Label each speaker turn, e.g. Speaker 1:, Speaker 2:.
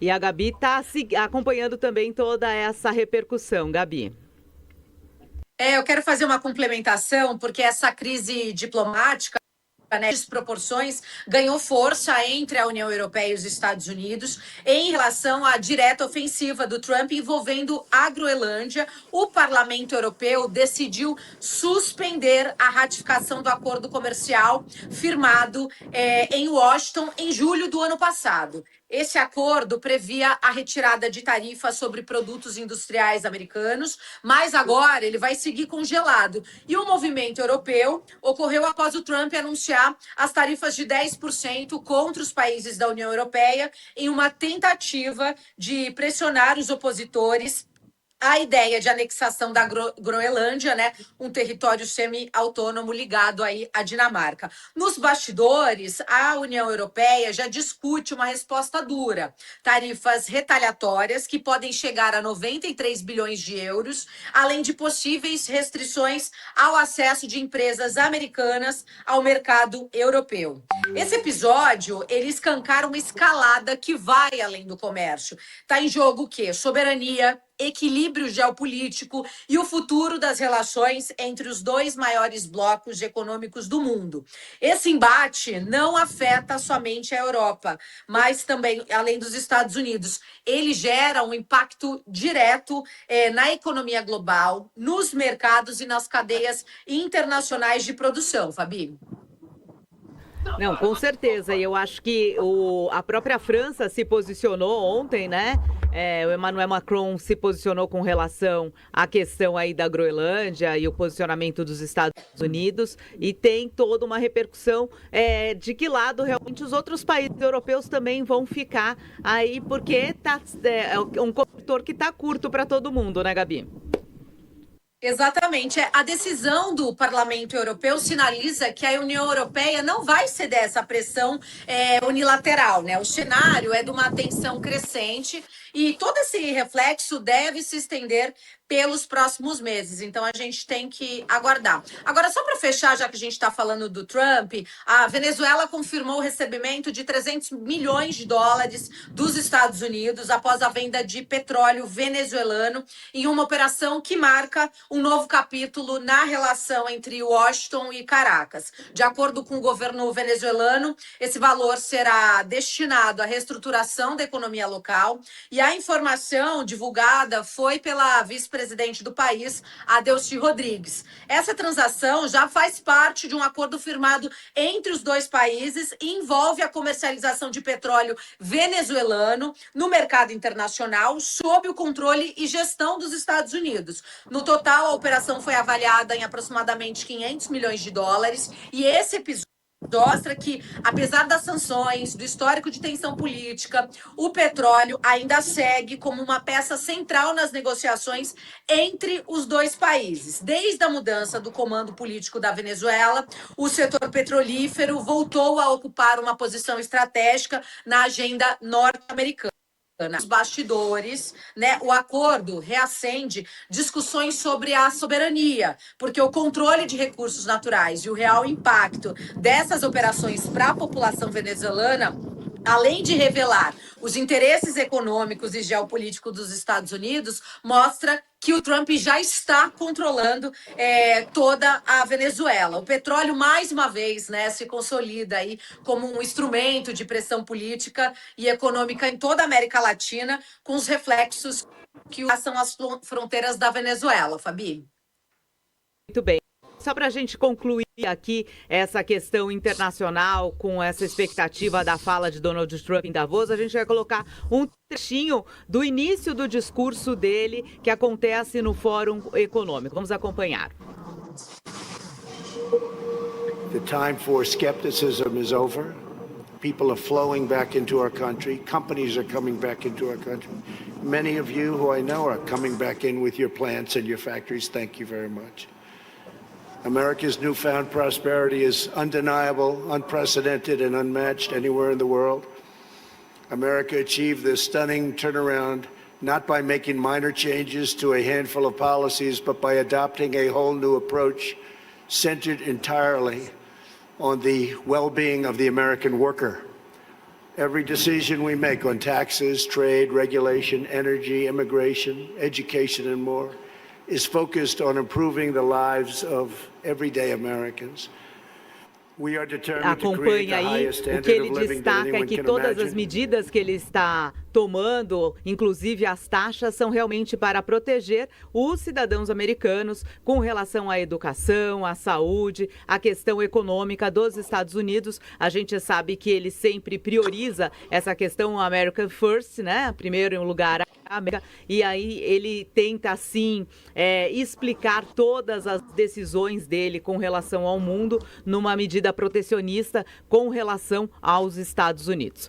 Speaker 1: E a Gabi está acompanhando também toda essa repercussão. Gabi.
Speaker 2: Eu quero fazer uma complementação, porque essa crise diplomática, né, proporções, ganhou força entre a União Europeia e os Estados Unidos em relação à direta ofensiva do Trump envolvendo a Groenlândia. O Parlamento Europeu decidiu suspender a ratificação do acordo comercial firmado em Washington em julho do ano passado. Esse acordo previa a retirada de tarifas sobre produtos industriais americanos, mas agora ele vai seguir congelado. E o movimento europeu ocorreu após o Trump anunciar as tarifas de 10% contra os países da União Europeia em uma tentativa de pressionar os opositores a ideia de anexação da Groenlândia, né, um território semi-autônomo ligado aí à Dinamarca. Nos bastidores, a União Europeia já discute uma resposta dura, tarifas retaliatórias que podem chegar a 93 bilhões de euros, além de possíveis restrições ao acesso de empresas americanas ao mercado europeu. Esse episódio, ele escancara uma escalada que vai além do comércio. Está em jogo o quê? Soberania, equilíbrio geopolítico e o futuro das relações entre os dois maiores blocos econômicos do mundo. Esse embate não afeta somente a Europa, mas também, além dos Estados Unidos, ele gera um impacto direto na economia global, nos mercados e nas cadeias internacionais de produção, Fabi.
Speaker 1: Não, com certeza. E eu acho que a própria França se posicionou ontem, né? O Emmanuel Macron se posicionou com relação à questão aí da Groenlândia e o posicionamento dos Estados Unidos, e tem toda uma repercussão de que lado realmente os outros países europeus também vão ficar aí, porque é um cobertor que está curto para todo mundo, né, Gabi?
Speaker 2: Exatamente. A decisão do Parlamento Europeu sinaliza que a União Europeia não vai ceder essa pressão unilateral, né? O cenário é de uma tensão crescente e todo esse reflexo deve se estender pelos próximos meses. Então, a gente tem que aguardar. Agora, só para fechar, já que a gente está falando do Trump, a Venezuela confirmou o recebimento de 300 milhões de dólares dos Estados Unidos após a venda de petróleo venezuelano em uma operação que marca um novo capítulo na relação entre Washington e Caracas. De acordo com o governo venezuelano, esse valor será destinado à reestruturação da economia local, e a informação divulgada foi pela vice-presidente do país, a Delcy Rodrigues. Essa transação já faz parte de um acordo firmado entre os dois países e envolve a comercialização de petróleo venezuelano no mercado internacional sob o controle e gestão dos Estados Unidos. No total, a operação foi avaliada em aproximadamente 500 milhões de dólares, e esse episódio mostra que, apesar das sanções, do histórico de tensão política, o petróleo ainda segue como uma peça central nas negociações entre os dois países. Desde a mudança do comando político da Venezuela, o setor petrolífero voltou a ocupar uma posição estratégica na agenda norte-americana. Nos bastidores, né, o acordo reacende discussões sobre a soberania, porque o controle de recursos naturais e o real impacto dessas operações para a população venezuelana, além de revelar os interesses econômicos e geopolíticos dos Estados Unidos, mostra que o Trump já está controlando toda a Venezuela. O petróleo, mais uma vez, né, se consolida aí como um instrumento de pressão política e econômica em toda a América Latina, com os reflexos que são as fronteiras da Venezuela, Fabi.
Speaker 1: Muito bem. Só para a gente concluir aqui essa questão internacional com essa expectativa da fala de Donald Trump em Davos, a gente vai colocar um trechinho do início do discurso dele que acontece no Fórum Econômico. Vamos acompanhar.
Speaker 3: The time for skepticism is over. People are flowing back into our country. Companies are coming back into our country. Many of you who I know are coming back in with your plants and your factories. Thank you very much. America's newfound prosperity is undeniable, unprecedented, and unmatched anywhere in the world. America achieved this stunning turnaround not by making minor changes to a handful of policies, but by adopting a whole new approach centered entirely on the well-being of the American worker. Every decision we make on taxes, trade, regulation, energy, immigration, education, and more is focused on improving the lives of everyday Americans.
Speaker 1: Acompanha aí, o que ele destaca é que todas as medidas que ele está tomando, inclusive as taxas, são realmente para proteger os cidadãos americanos com relação à educação, à saúde, à questão econômica dos Estados Unidos. A gente sabe que ele sempre prioriza essa questão American First, né? Primeiro em um lugar a América, e aí ele tenta, assim, explicar todas as decisões dele com relação ao mundo numa medida protecionista com relação aos Estados Unidos.